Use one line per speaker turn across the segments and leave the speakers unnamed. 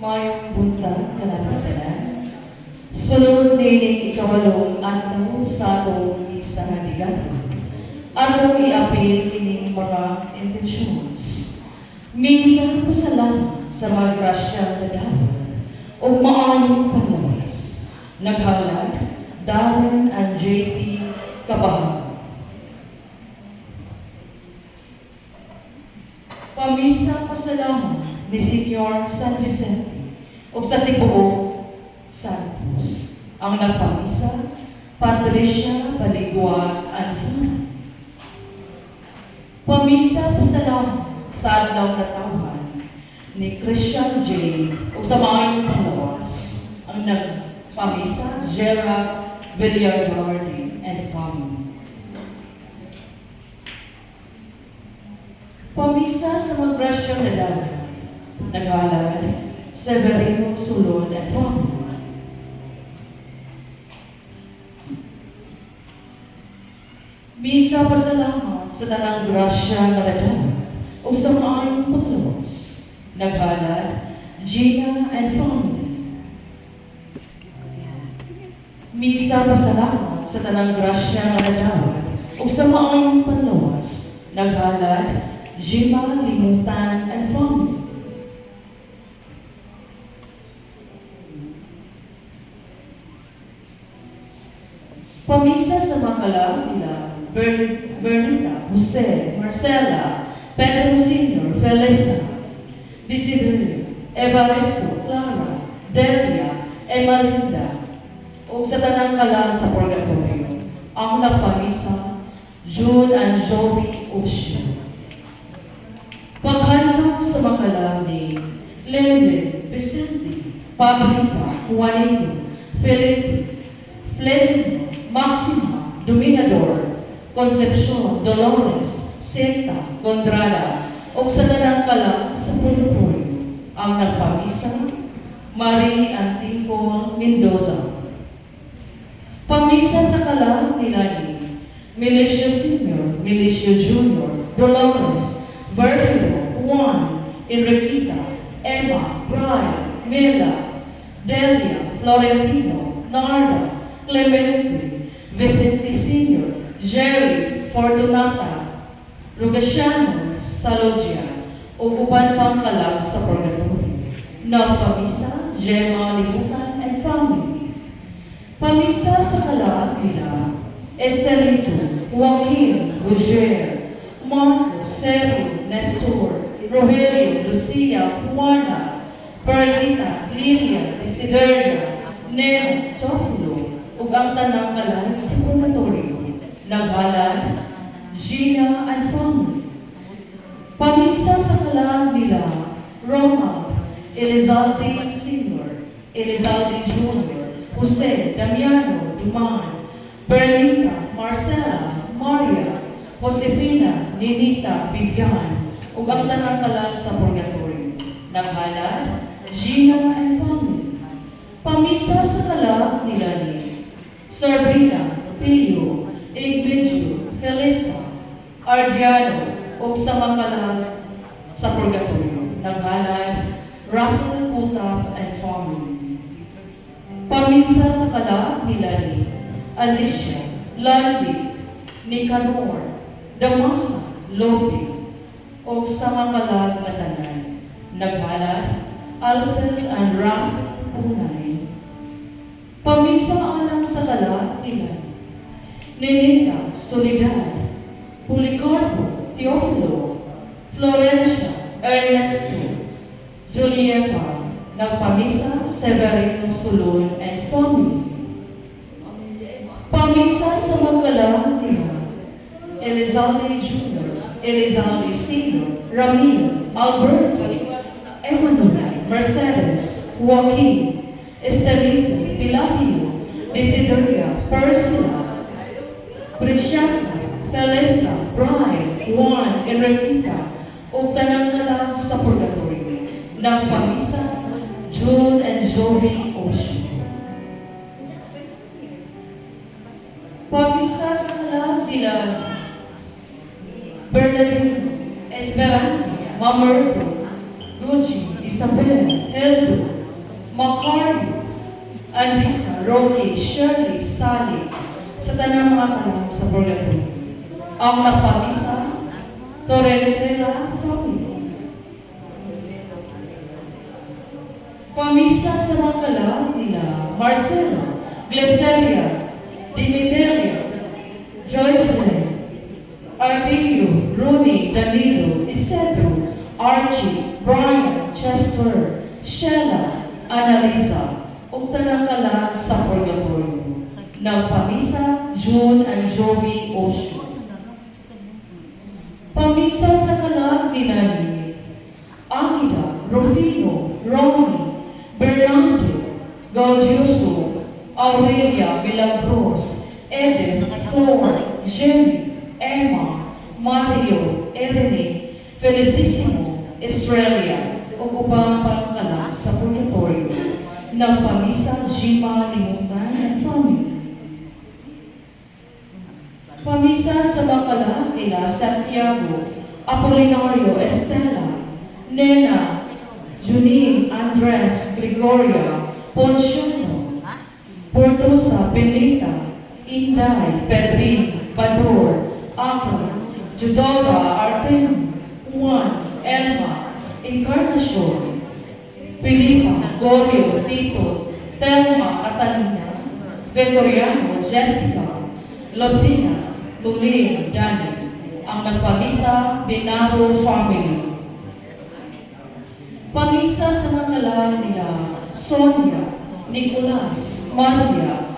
Mayong buntag na natatala, sunod nining ikawalong adlaw sa atong misa nga ligato. Atong iapil kining mga intensyones. Misa pasalamat sa mga grasya nga dawat o maayong panlawas. Naghalad, Darren and J.P. Kabahan. Pamisa pasalamat ni Senyor San Vicente o sa Tibuok Santos. Ang nagpamisa, Patricia Baliguan Anfan. Pamisa pasalamat sa adlaw na tawhan ni Christian J. o sa mga panglawas. Ang nagpamisa, Gerald Villardardi and family. Pamisa sa mga grasya na dawat, naghalad, Severino Sulod at family. Misa pasalamat sa tanang grasya na nadawat o sa maayong panglawas. Naghalad, Gina and family. Misa pasalamat sa tanang grasya na nadawat o sa maayong panglawas. Naghalad, Jima Limutan and family. Pamisa sa mga nila, Bernita, Jose, Marcela, Pedro Sr., Felisa, Desiderio, Evaristo, Clara, Delia, Emalinda, o sa tanang kalang sa purgatorio, ang nagpamisa, June and Joey Osho. Paghandog sa mga ni Lenlen, Vicente, Pablita, Juanito, Felipe, Flesino, Maxima, Dominador, Concepcion, Dolores, Seta, Gondrada, o sa tanang kalang sa purgatorio, ang nagpamisa, Marie Antico Mendoza. Pamisa sa kalang nila ni Milicio Sr., Milicio Jr., Dolores, Virgilio, Juan, Enriqueta, Emma, Brian, Mela, Delia, Florentino, Narda, Clemente, Vicente Sr., Jerry, Fortunata, Rugasiano, Salogia, o uban pang kalang sa purgatorio. Nagpamisa, Gemma Libutan and family. Pamisa sa kalang nila, Estelito, Joaquin, Roger, Marco, Sergio, Nestor, Rogelio, Lucia, Juana, Perlita, Lilia, Desideria, Nemo, Teofilo, ug ang tanang kalag sa purgatorio. Naghalad, Gina and family. Pamisa sa kalag nila, Roma, Elizalde Sr., Elizalde Jr., Jose, Damiano, Duman, Bernita, Marcela, Maria, Josefina, Ninita, Vivian, ug ang tanang kalag sa purgatorio. Naghalad, Gina and family. Pamisa sa kalag nila ni Sabrina, Pio, Igmedio, Felisa, Ardiano, ug sa mga kalag sa purgatorio. Naghalad, Russell Putap and family. Pamisa sa kalag nila ni Alicia, Landy, Nicanor, Damasa, Lope, ug sa mga kalag na tanan. Naghalad, Alcel and Russell Punay. Pamisa alang sa kalag nila Nenita, Soledad, Policarpo, Teofilo, Florencia, Ernesto, Julieta, nagpamisa, Severino Sulon and family. Pamisa sa mga kalag nila Elizalde Jr., Elizalde Sr., Ramiro, Alberto, Emmanuel, Mercedes, Joaquin, Estelito, Pilahio, Desideria, Persila, Preciasa, Felisa, Brian, Juan, Enriqueta, ug tanang kalag sa purgatorio. Nagpamisa, June and Joey Osho. Pamisa sa kalag nila Bernardino, Esperanza, Mamerto, Luigi, Isabel, Heldo, Macario, Andisa, Roque, Shirley, Sally, sa tanang mga kalag sa purgatorio. Ang nagpamisa, Torreira family. Pamisa sa mga kalag nila Marcelo, Glyceria, Dimiteria, Joycelyn, Artemio, Rooney, Danilo, Isidro, Archie, Brian, Chester, Sheila, Annalisa, ug tanang kalag sa purgatorio. Nagpamisa, June and Joey Osho. Pamisa sa kalag nila ni Agida, Rufino, Ronnie, Bernardo, Gaudioso, Aurelia, Milagros, Edith, Flor, Jenny, Emma, Mario, Ernie, Felicissimo, Estrella, ug ubang pangkalag sa purgatorio. Nagpamisa, Jima, Limutan, and family. Pamisa sa mga kalag nila Santiago, Apolinario, Estela, Nena, Junin, Andres, Gregoria, Ponciano, Portosa, Benita, Inday, Pedrin, Bador, Aka, Judora, Artem, Juan, Elma, Encarnacion, Filipa, Gorio, Tito, Telma, Catalina, Victoriano, Jessica, Lucina, Tulin, Dani. Ang nagpamisa, Binaro family. Pamisa sa mga kalag nila Sonia, Nicolas, Maria,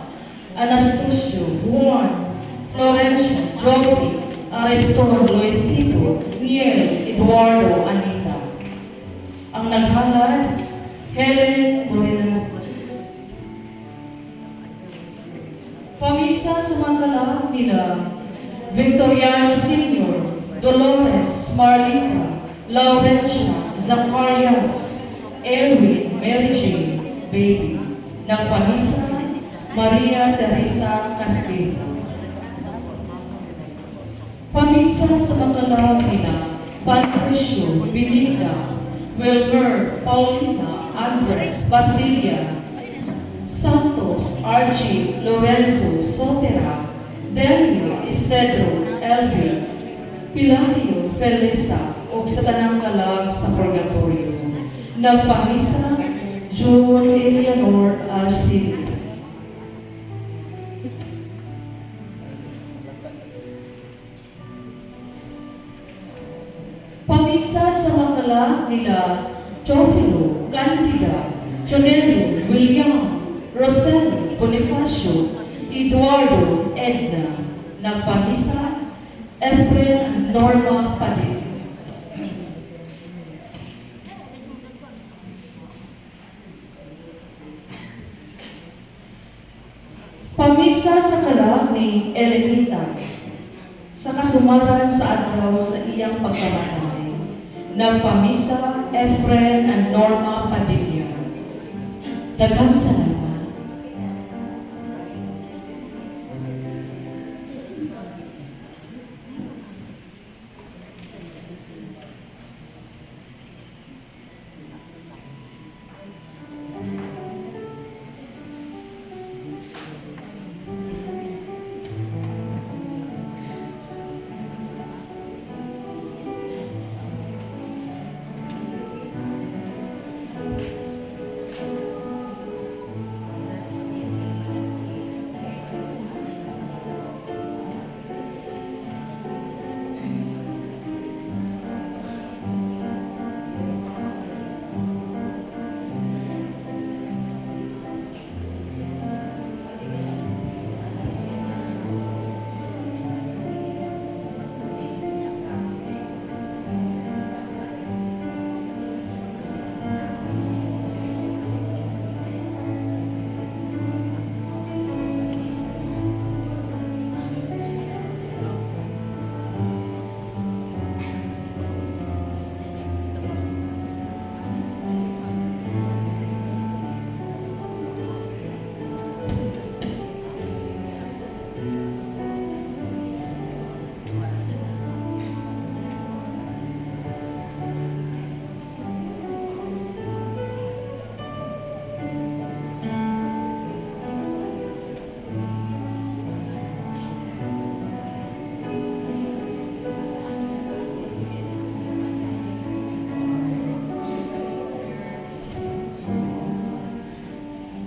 Anastasio, Juan, Florencia, Joffrey, Ariston, Luisito, Niel, Eduardo, Anita. Ang naghalad, Helen Buenas. Pamisa sa mga kalag nila Victoriano Sr., Dolores, Marlita, Laurentia, Zacarias, Erwin, Mary Jane, Baby. Nagpamisa, Maria Teresa Castillo. Pamisa sa mga kalag nila Patricio, Benita, Wilmer, Paulina, Andres, Basilia, Santos, Archie, Lorenzo, Sotera, Delia, Isidro, Elvin, Pilario, Felisa, ug sa tanang kalag sa purgatorio. Nagpamisa, June Eleanor Arcidi. Pamisa Pamisa sa mga anak nila Teofilo, Candida, Chonelio, William, Rosel, Bonifacio, Eduardo, Edna, nagpamisa, Efren, Norma Padilla. Pamisa sa kalag ni Elenita, sa kasumaran sa adlaw sa iyang pagkamatay, nagpamisa Efren and Norma Padilla. Daghang salamat.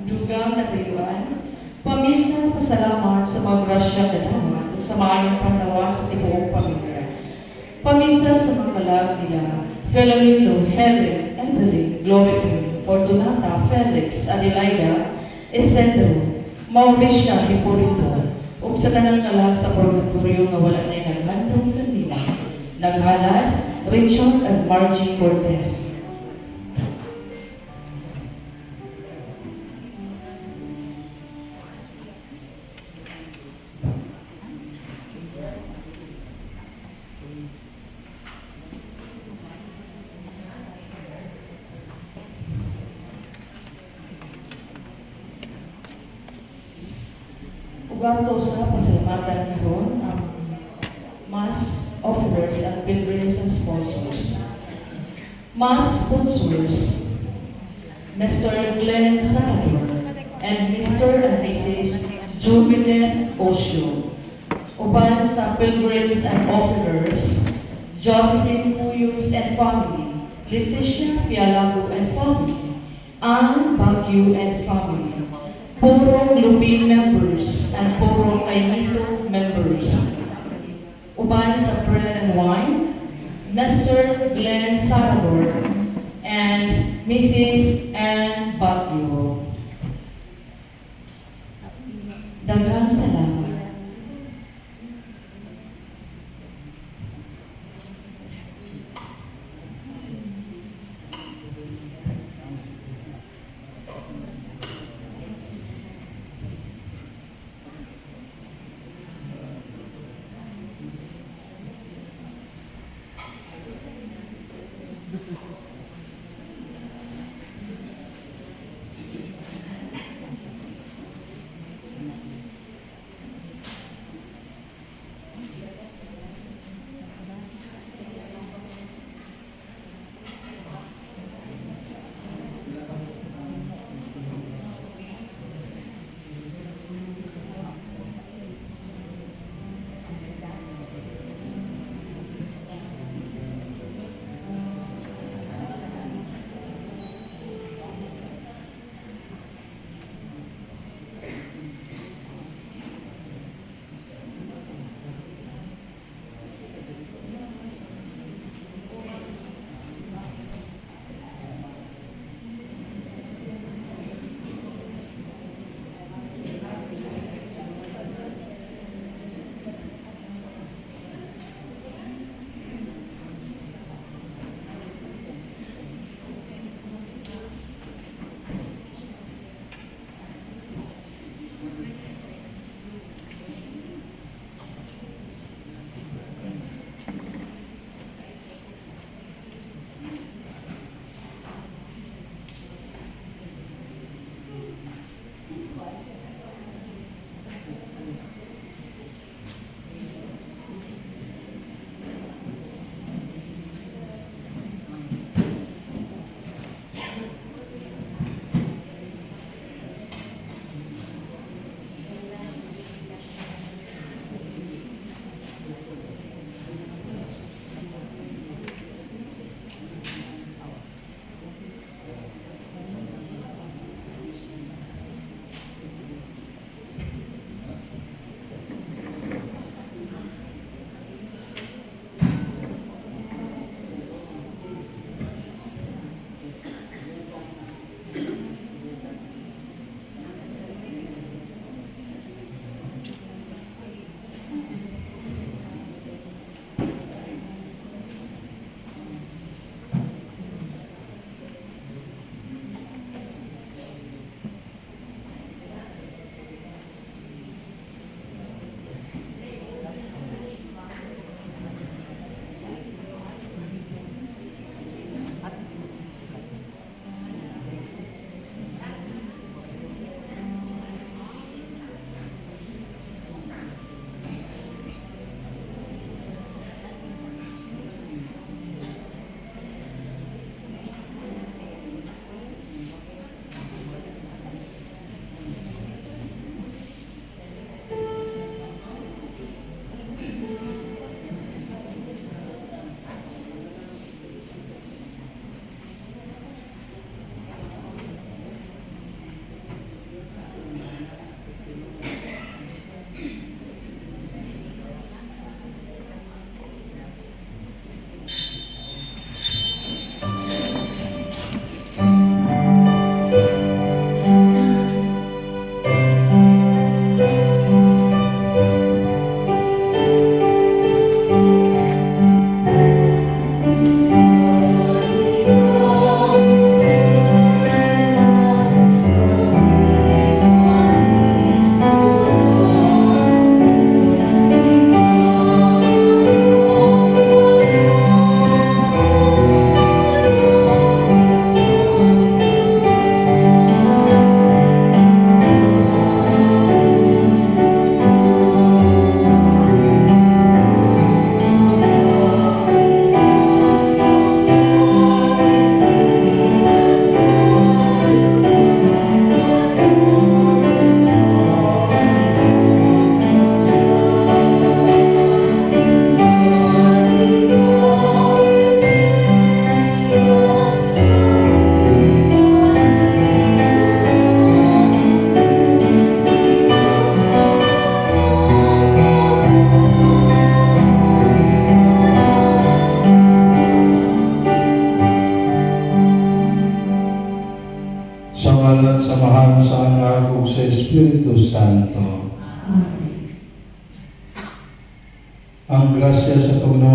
Dugang natayuan, pamisa pasalamat sa mga grasya na damat sa maayong pangnawa sa tibuong pamilya. Pamisa sa mga kalag nila, Philomeno, Helen, Evelyn, Glory, Fortunata, Felix, Adelaida, Isidro, Mauricia, Hipolito, ug sa tanang kalag sa purgatorio nga wala na'y naghandong kanila. Naghalad, Richard and Margie Cortez. Ugato sa pasalamatan karon ang mass offerers and pilgrims and sponsors. Mass sponsors, Mr. Glenn Salvador and Mr. and Mrs. Juveneth Osho. Uban sa pilgrims and offerers, Josephine Cuyos and family, Leticia Pialago and family, Anne Baguio and family, Purong Lubin members and Purong Kainito members. Uban sa bread and wine, Mr. Glenn Salvador and Mrs. Anne Baguio. Daghang salamat.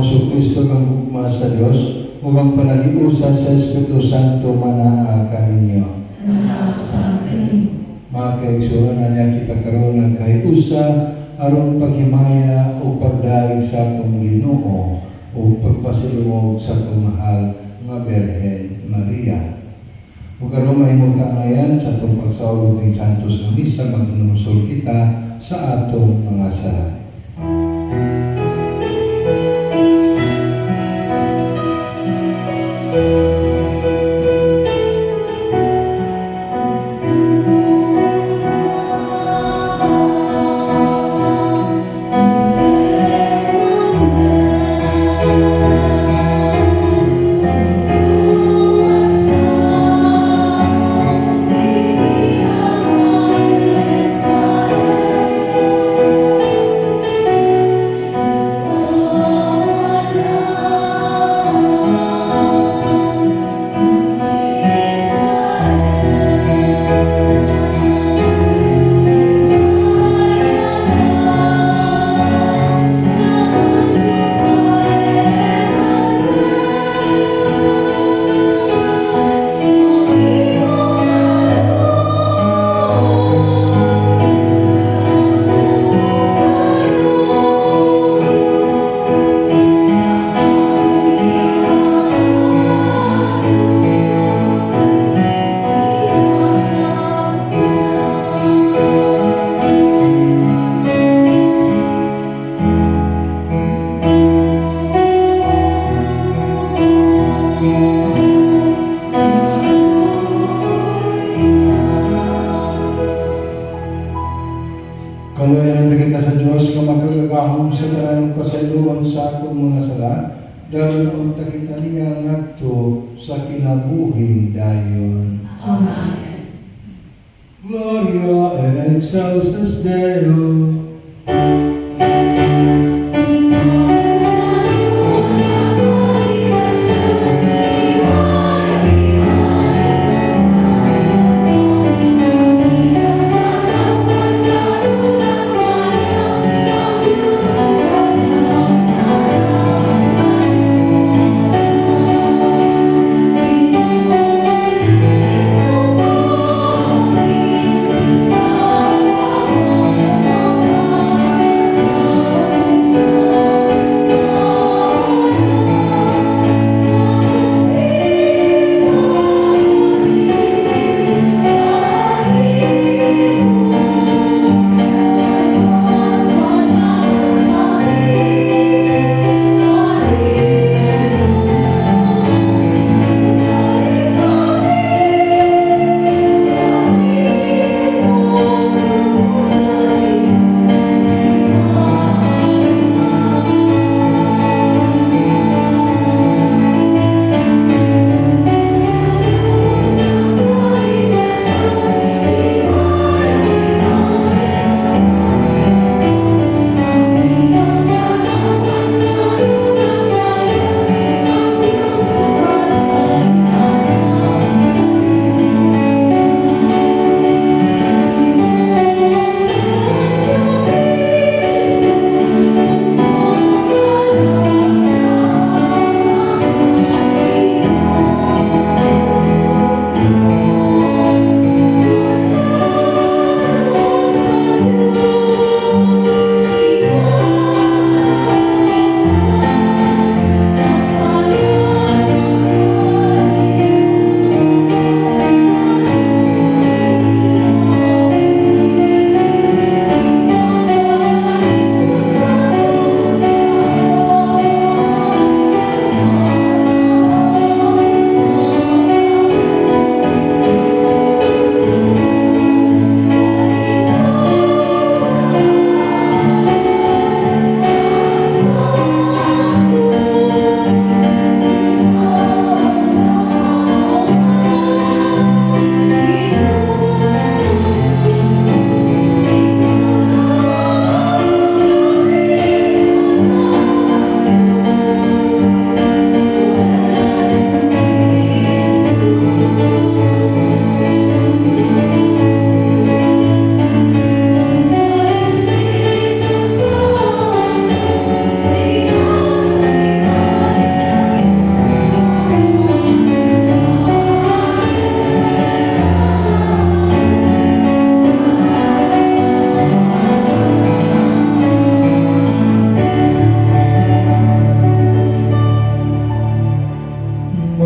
Panginoong Kristo kang bukma sa Diyos, huwag panagiusa sa Espiritu Santo manaa ninyo. Mga kaigsuran na niya kita karoon ng kahiusa, aron paghimaya o pagdaig sa atong Ginoo o pagpasilungog sa atong mahal nga Birhen Maria. O karon mahimong kaangayan sa atong pagsaulog ng Santos ng Misa, maghinusol kita sa atong mga sala. Kaluoyan na kita sa Diyos nga magkagahom sa tanan pasayloon sa atong mga sala, dahil ang takita niya ngadto sa kinabuhing dayon.
Amen.
Gloria in excelsis Deo.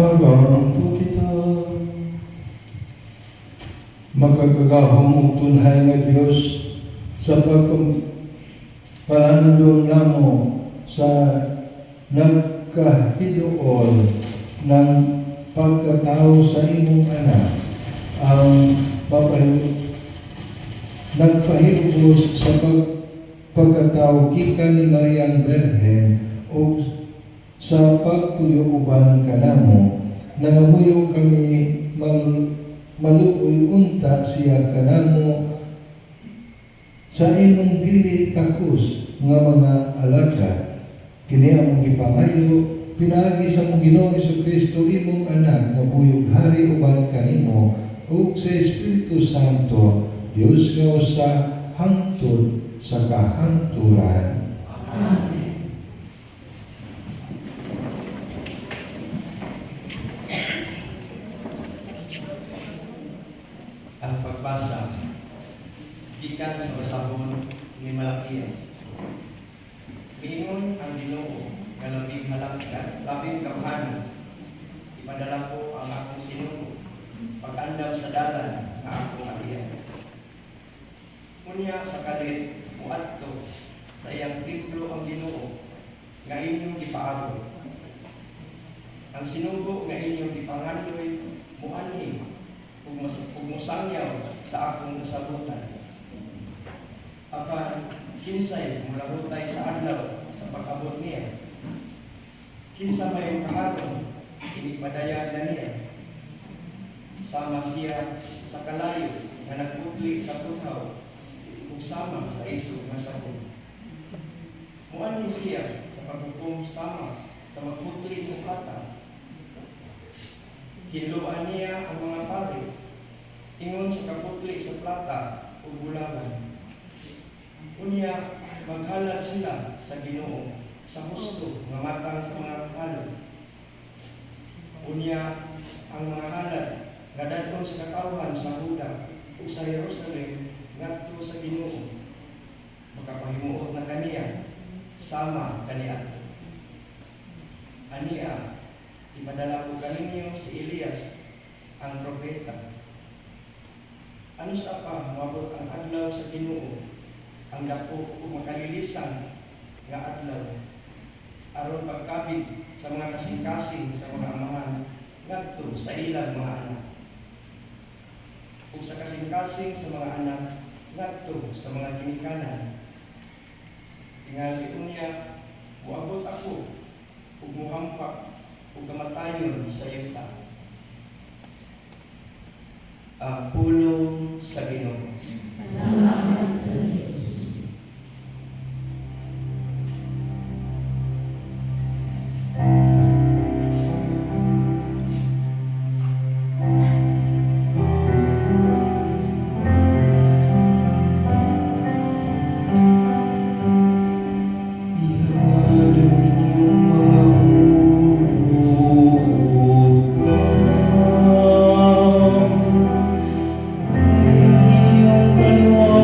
Maganto kita. Makagagahong ug tunhay nga Dios sa pagpalanadong namo sa nagkahiduol ng pagkatao sa imong anak ang nagpahilugos sa pagkatao gikan ni Mariang Berhen o sa pagtuyo uban kanamo nangamuyo kami maluoy unta siya kanamo sa imong dili takos nga mga alagad. Kini among gipangayo pinaagi sa mong Ginoong Jesucristo imong anak nga buyog hari uban kanimo ug sa Espiritu Santo Dios nga usa hangtod sa kahanturan.
Amen.
Ang pagbasa gikan sa basahon ni Malakias. Miingon ang Ginoo nga labing halakdan, labing kahanan. Ipadala ko ang akong sinugo, pag-andam sa dalan nga akong agiyan. Unya sa kalit, muadto sa iyang templo ang Ginoo nga inyong gipaabot. Ang sinugo nga inyong gipangandoy muani ug musangyaw sa akong kasabutan. Apan kinsay mulahutay sa adlaw sa pag-abot niya. Kinsa may kaharon inipadayag na niya. Sama siya sa kalayo nga nagputli sa puthaw ug sama sa isog nga sabon. Muani siya sa paghukom sama sa magputli sa plata. Hinluan niya ang mga pari ingon sa kaputli sa plata ug bulawan. Unya maghalad sila sa Ginoo sa husto nga matang sa mga halad. Unya ang mga halad nga dadton sa katawhan sa Huda ug sa Jerusalem ngadto sa Ginoo. Makapahimuot na kaniya sama kaniadto. Ania ipadala ko kaninyo si Elias ang propeta. Ano sa pa moabot ang adlaw sa Ginoo ang dako ug makalilisan nga adlaw aron pagkabig sa mga kasing-kasing sa mga amahan ngadto sa ilang mga anak ug sa kasing-kasing sa mga anak ngadto sa mga ginikanan. Tingali unya moabot ako ug mohampak ug kamatayon sa yuta. Ang pulong sa Ginoo.
Salamat sa Diyos.
Inyong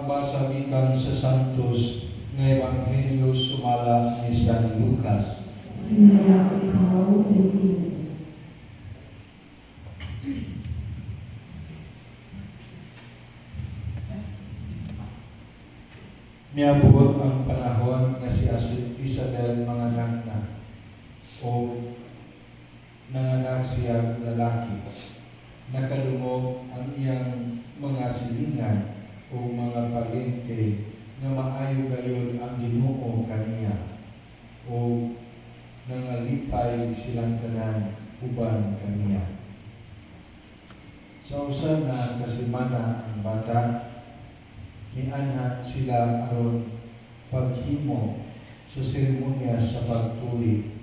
Pagbasa gikan sa Santos nga Ebanghelyo sumala ni San Lucas. Miabot ang panahon nga si Isabel manganak na o nanganak siya lalaki. Nakalumog ang iyang mga silingan o mga palengke nga maayo gayon ang Ginoo kaniya o nangalipay silang tanan uban kaniya. Sa usa na kasimana ang bata, niana sila aron paghimo sa seremonya sa pagtuli.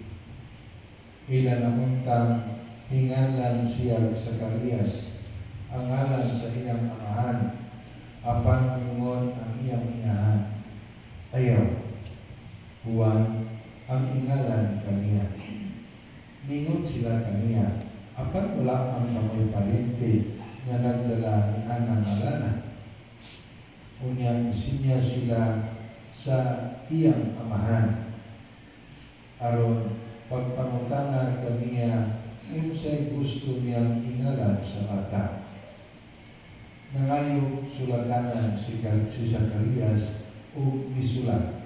Ila namuntang hingalan siya Zacarias, ang ngalan sa iyang amahan, apan ingon ang iyang inahan. Ayaw, Juan ang ingalan kaniya. Ningon sila kaniya, apan wala ang kamoy palente nga nagdala ni Ana ngalana. Unyang sinya sila sa iyang amahan, aron pagpangutana kaniya kung sa'y gusto niyang ingalan sa bata. Nangayo sulatanan si Zacarias o misulat,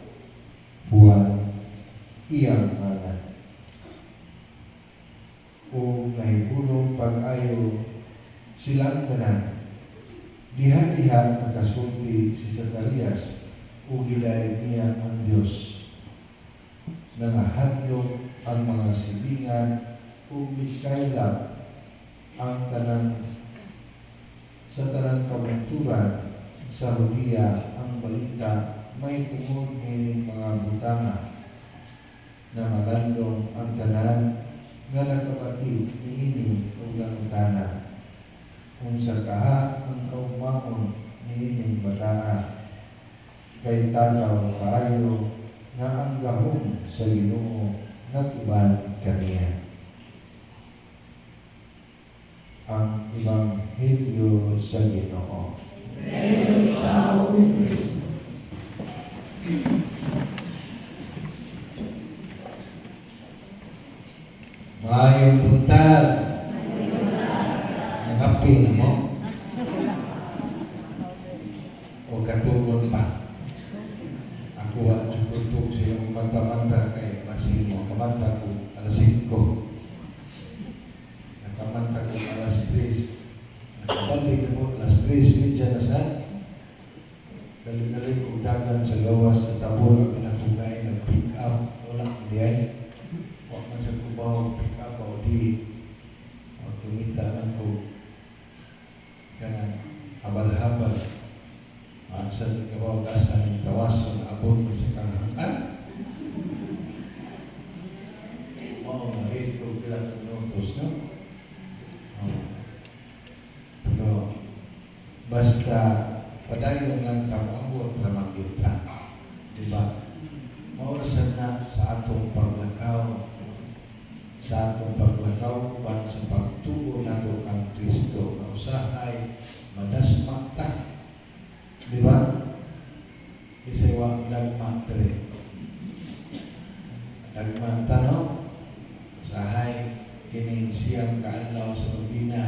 Juan, iyang ngalan. O nahibulong pag-ayo silang tanan. Diha-diha nakasulti si Zacarias o gilay niya ang Diyos. Nangahadlok ang mga silingan o miskaila ang tanan sa tanan kamunturan sa Hudiya ang balita may tungod ng mga butanga na malandong ang tanan nga nagkapatid niini o langutana. Kung sa kaha ang kaumamon niining bataa, kay tanaw kaayo nga ang gahom sa Ginoo natuban kaniya. Ang Ebanghelyo sa Ginoo. Maayong buntag. Nangapin mo? O katugon pa? Ako ang tukutok silang manta-manta kay masih mo. Kamanta ko alas 5. Nakamanta ko alas 3. Nakabalik mo alas 3. Medya na sa dali-dali ko dagan sa gawas sa tabor ang pinatungay na pick up. Walang diyan. Huwag man sa kubaw pick up o di. O tumita na ko. Kanang habal-habal. Maagsan ikaw gasa ng tawason abot sa kanghangan. Oo, mahit ko pila minutos, no? Pero basta padayon lang tamabot lamang kita. Diba? Maurasan na sa atong paglakaw. Sa atong paglakaw ban sa pagtuo nato kang Kristo. Mausahay, madasmak ta. Diba? Isaywa nagmak tere. Nagmak ta, no? Usahay, kining siyang kaalaw sa Pabina.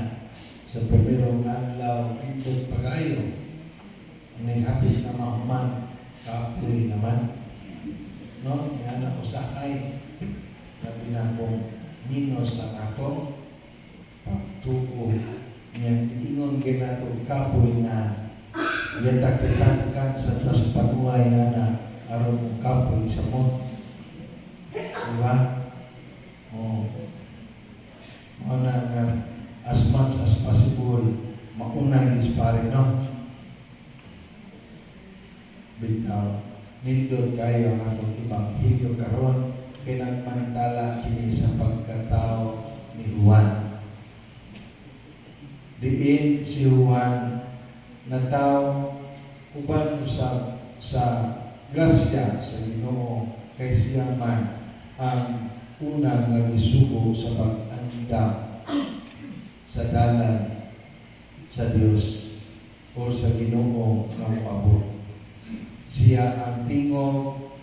Sa primerong adlaw, ito pag-ayo. Ang hapit na mahuman, kapoy naman. No? Nga na usahay. Sabi na kong ninos ang ato, pagtuko. Nga ingon kinato kapoy na yatak-yatakan sa tas panuay na aron kapoy sa mo. Diba? O. Mauna nga as much as possible maunay dispare, no? Bitaw, nindot kayo ang atong Ebanghelyo karon kay nagmantala kini sa pagkatao ni Juan. Diin si Juan na tao uban usab sa grasya sa Ginoo kay siya man ang unang nagisugo sa pag-andam sa dalan sa Dios o sa Ginoo nga moabot. Siya ang tingog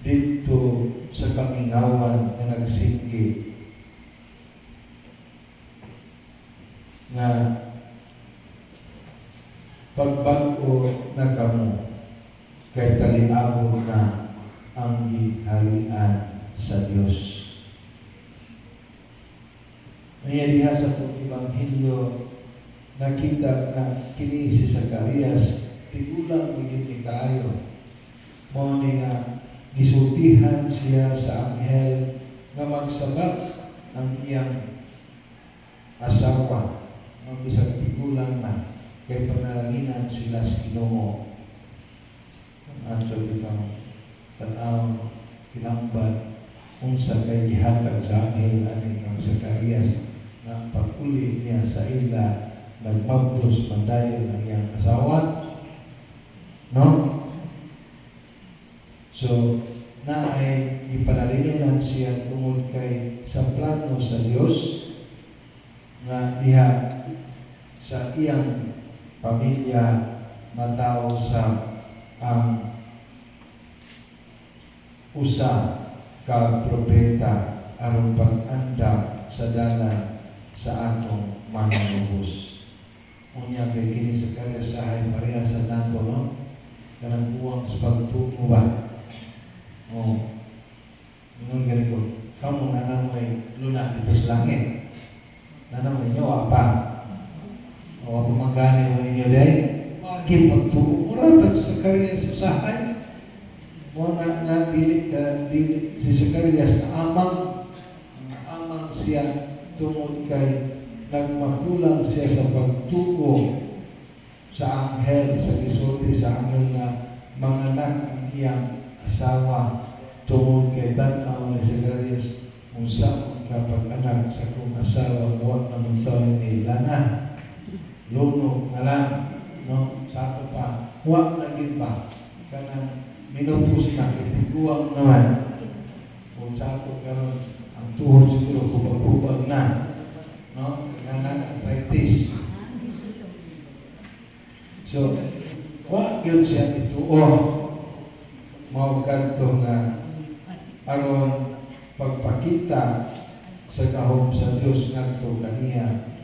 dito sa kamingawan nga nagsinggi nga pagbago na kamo kay taliabot na ang giharian sa Dios. Ngayon diha sa Ebanghelyo nakita na kini si Zacarias tigulang magiging kaayo. Mo ni nga gisultihan siya sa anghel nga magsabak ang iyang asawa ng bisag tigulang na kay panalanginan sila sa Ginoo. Ato itong tanaw kinambal unsa kay gihatag sa anghel ani kang Zacarias na pag-uli niya sa ila nagpagdos mandayon ang iyang asawa, no? So na ay ipanalingan siya tungod kay sa plano sa Dios na diha sa iyang pamilya mataw sa ang usa ka propeta aron pag-anda sa dalan sa atong manunubos. Unya kay kini sa karyasahay pareha sa nato, no? Kanang buwang sa pagtuo ba? O, ingon ganito, kamu nanamoy luna dito sa langit. Nanamoy nyo, apa? O, pumagani mo inyo day? Wagi pagtuo. Muratag sa karyasahay. Mo na nabili ka, si Zacarias na amang siya tungod kay nagmakulang siya sa pagtuo sa anghel, sa gisulti sa anghel na manganak ang iyang asawa tungod kay tanaw ni Zacarias unsa ang kapag-anak sa kong asawa gawa na mintaw ni Lana luno nga lang, no? Sa ato pa huwag na gid ba kanang minupos na kitiguang naman kung sa ato karon ang tuhod siguro kubag-kubag na, no? Arthritis. So, wag yun siya ituo. Mao kadto nga aron pagpakita sa kahom sa Dios ngadto kaniya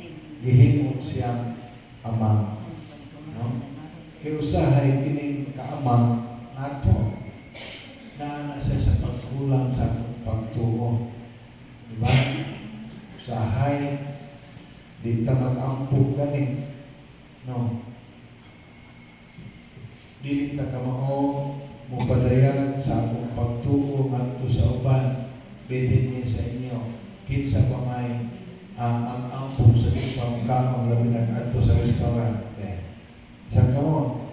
gihimo siyang ama. No? Kaya usahay kining kaamang nato na nasa sa pagkulang sa pagtuo. Diba? Usahay di ta mag-ampog gani, no? Dili ta kamao mupadayan sa akong pagtuo ngadto sa uban bidin sa inyo kinsa pa may ang ampog sa isang kamang labi na ngadto sa restaurant. Sa kamo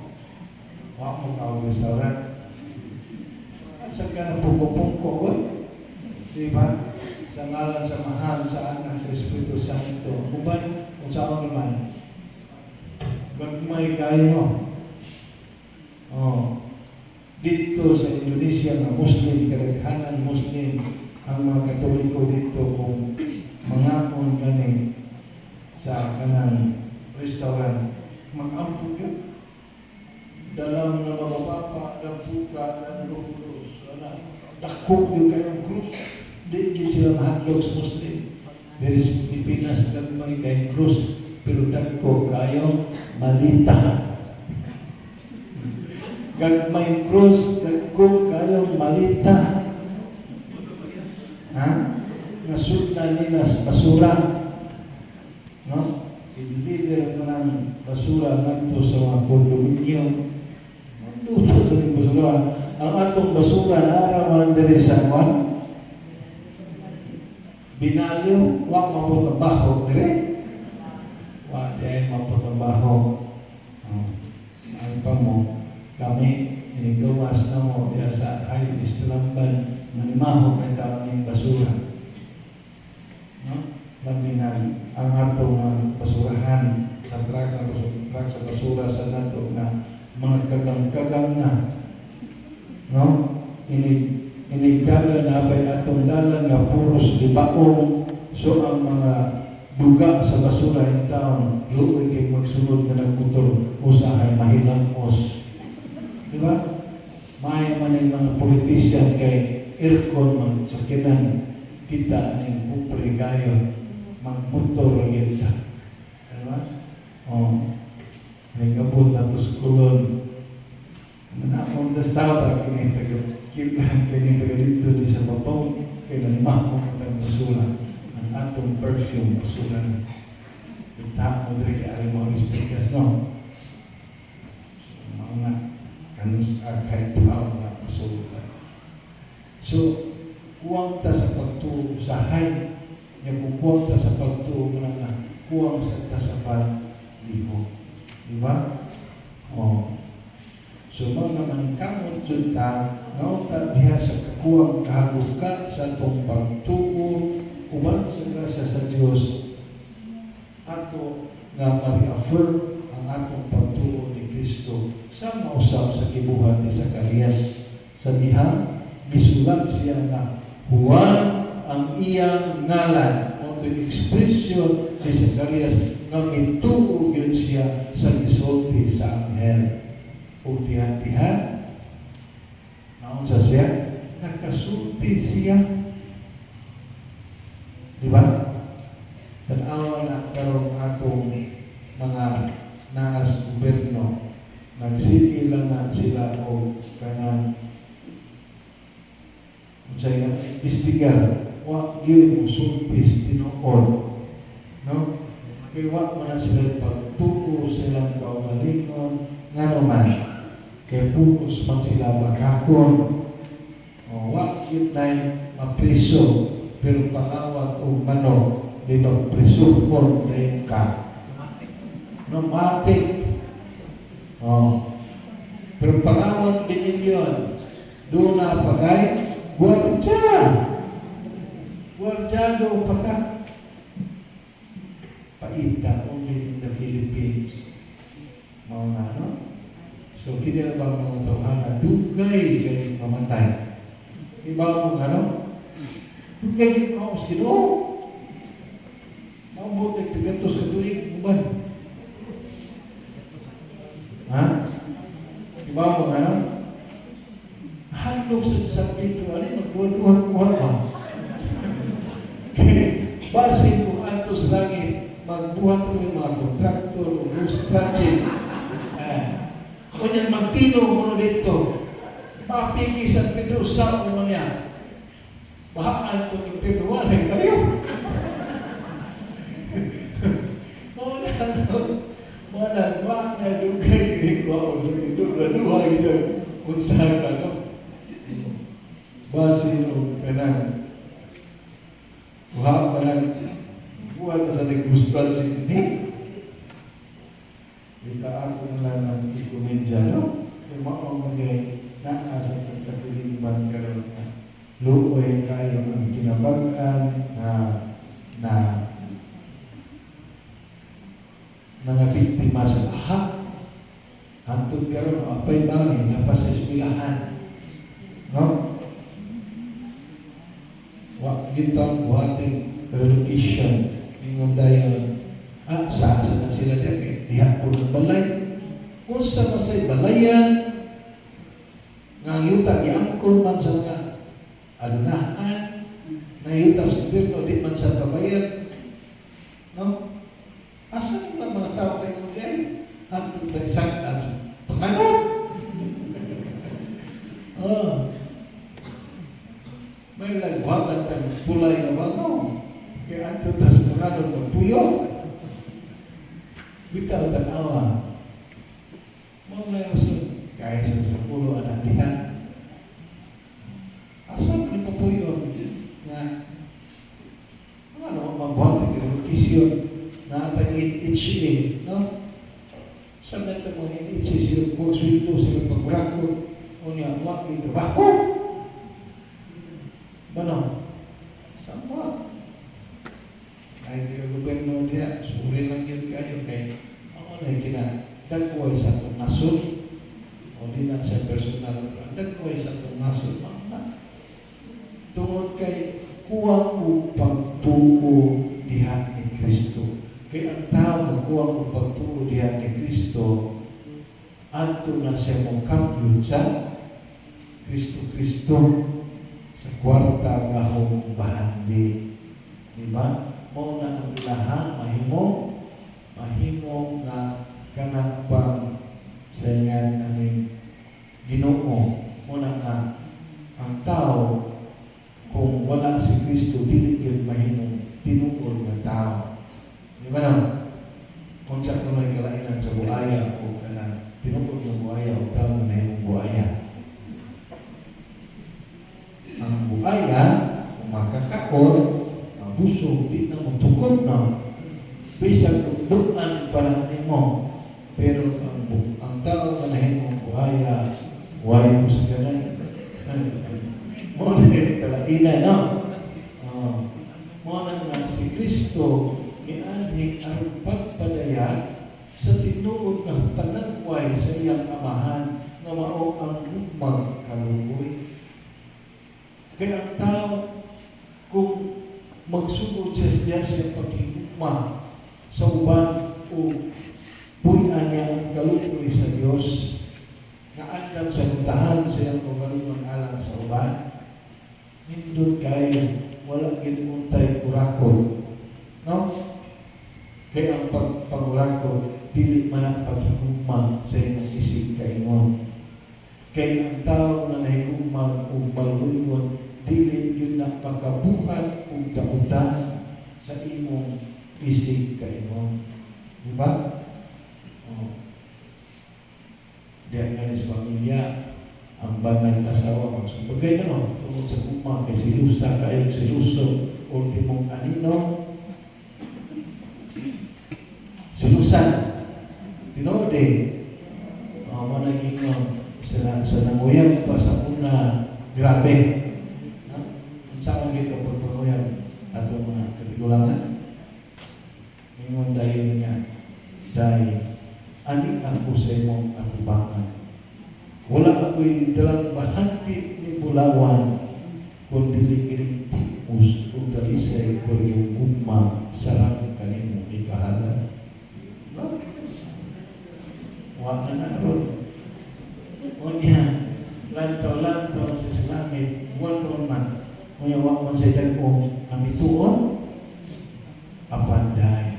wa mo ka restaurant sa kana pungko-pungko, diba? Sa ngalan sa mahal, sa anak, sa Espiritu Santo. Kuban, kung saan naman, gagmay kayo. Oh. Dito sa Indonesia, na Muslim, kadaghanan Muslim, ang mga Katoliko dito kung mangakon gani sa kanang restaurant, mag-ampun yun. Dalam na mga papa, dampuka, dan lupulos, dakok din kayong krus. Di sila mahadlok sa Muslim. Dari sa Pilipinas, gagmay kayong krus, pero dagko kayong malita. Gagmay krus, dagko kayong malita. Ha? Nasudna nila sa basura. No? I-deliver mo ng basura ngadto sa mga kondominium. Nandito sa basura. Ang atong basura naaraman diri sa kwan. Binaliw, wag maputrabaho dire. Wag dahil maputrabaho. Ay pa mo, kami inigawas na mo diya sa ay Islamban manimaho may tao ng basura. No? Laminag ang atong basurahan sa truck sa basura sa nato na mga kagang-kagang na. No? Inigdala na ba'y atong dalan na puros libaong so ang mga duga sa basura in town luoy kay magsunod na nagmotor usahay mahilangos. Di kay aircon magsakinan kita ang pupre kayo magmotor kita. Diba? May kabot na to sa kulon. Manakong dastaba kini taga dito di sa babaw kay nalimah mo ang basulan ang atong perfume basulan. Kita mo diri kay ari mo speakers no. Mga kanus kahit tao na basulan. So, kuwang ta sa pagtuo sa hay niya kuwang ta sa pagtuo mo na kuwang sa ta sa pag-liho. Di ba? So, mga kamot dyan ta, nauta diha sa kakuwang kahaguka sa itong pagtuo uban sa grasya sa Diyos ato nga ma-reaffirm ang atong pagtuo ni Kristo sa mausap sa kibuhat ni Zacarias. Sa diha, misulat siya na Juan ang iyang ngalan o ito expression ni Zacarias nga mituo yun siya sa gisulti sa anghel o dihan-dihan naon sa siya nakasulti siya, di ba? Tanawa na karong atong mga naas gobyerno nagsige lang na sila o kanang saya istigar wa gyud mo sultis tinuod no kay wa man sila pagtuo silang kaugalingon nganuman kay focus man sila makakon o wa gyud nay mapriso pero pangawat og manok dito priso kon day ka no matik pero pangawat din yun doon na pagay Guardiado pa ka. Paita, only in the Philippines. Mga no? So, kini na bang mga tawhana, dugay kayo mamatay. Iba mo ano? Dugay kayo sa Ginoo. Maubot ay pigantos ka tuig, uban. Ha? Iba mo ano? Handog sa Pito, alin magduwa-duwa ba? Base kung ato sa langit, magbuhat ko yung mga kontraktor o loose project. Kunyan magtino mo dito, mapiki sa Pito, sa mo niya. Bahaan ito yung Pito, wala kayo. Wala dugay ko sa Pito, duha ito, unsahan ka, no? Base o kanang buhat na sa nag-gustuhan hindi. Kita ako na lang ng ikomedya, no? Kaya maamagay na sa pagkatiliman karoon na luoy kayo ang kinabagan na mga biktima sa lahat. Hantod karoon, apay bangin, napasespilahan. No? Gitang buhating relocation ingon dayon sa na sila dito diha po ng balay kung sa masay balayan nga yuta iangkon man sa mga alunahan na yuta sa gobyerno di man sa pabayad no asa na mga tao kayo diyan hantod tayo sa panganon may nagwagan ng pulay na bago. Kaya ang tutas ng anong magpuyo. Bitaw tanawa. Mga may rason. Kaya sa pulo anak dihan. Asal ni papuyo na ano, magbuhat ng kisyon na atang in-itchy no? Saan na ito mga in-itchy sila po sweldo sila pagbrako o niya, wak ni trabaho. Ano? Sama. Ay, kaya gobyerno dia, suri lang yun kayo kay ako na dagway sa itong nasod o di na sa personal dagway sa itong nasod tungod kay kuwang upang tuo diha ni Kristo. Kaya ang tao kuwang upang tuo diha ni Kristo ato na siya mong kaplod sa Kristo. sa kwarta kahong bahandi. Di ba? Mo na ang ilahang mahimo na kanang pang sa ingan aning Ginoo. Mo na nga ang tao kung wala si Kristo dili gyud mahimong tinuod nga tao. Di ba na? Kung sa may kalainan sa buaya o kanang tinuod nga buaya o tao na mahimong buaya. Ang buaya, kung makakaon, ang busog, di na mo tukod na. Bisag tukduan para nimo. Pero ang tao na mahimong buaya, why mo sa ganay? Mo na kalainan, no? Mo na nga si Kristo nianhig ang pagpadayag sa tinuod ng tanagway sa iyang amahan nga mao ang gugmang kaluoy. Kaya ang tao, kung magsugod siya sa paghigugma sa uban o buyan niya ang kaluoy sa Diyos, nga andam sa puntahan sa iyang kagalungan alang sa uban, nindot kayo, wala ginuntay kurakot. No? Kaya ang pagpangurako, dili man ang paghigugma sa iyong isip kaingon. Kaya ang tao na nahigugma o maluyon, dili yun na makabuhat o dautan sa imong isip kaingon. Diba? Diyan nga sa pamilya, ang banal asawa magsubag kayo no, tungkol sa gugma kay silusa kayo, siluso, ultimong anino, silusan, tinode, managingon, sa nanguyang pa sa una, grabe. Ang saan dito pagpanguyan ato mga katigulangan. Ingon dahil niya, dahil ani ako sa imong atubangan. Wala ako'y dalang bahati ni Bulawan, kundi kining tipus o dalisay ko yung gugma sarang kanimo ikahalan. No? Wala na ron. Unya, lantaw-lantaw sa langit, wala man. Unya, wala man sa dagong ang ituon, apanday.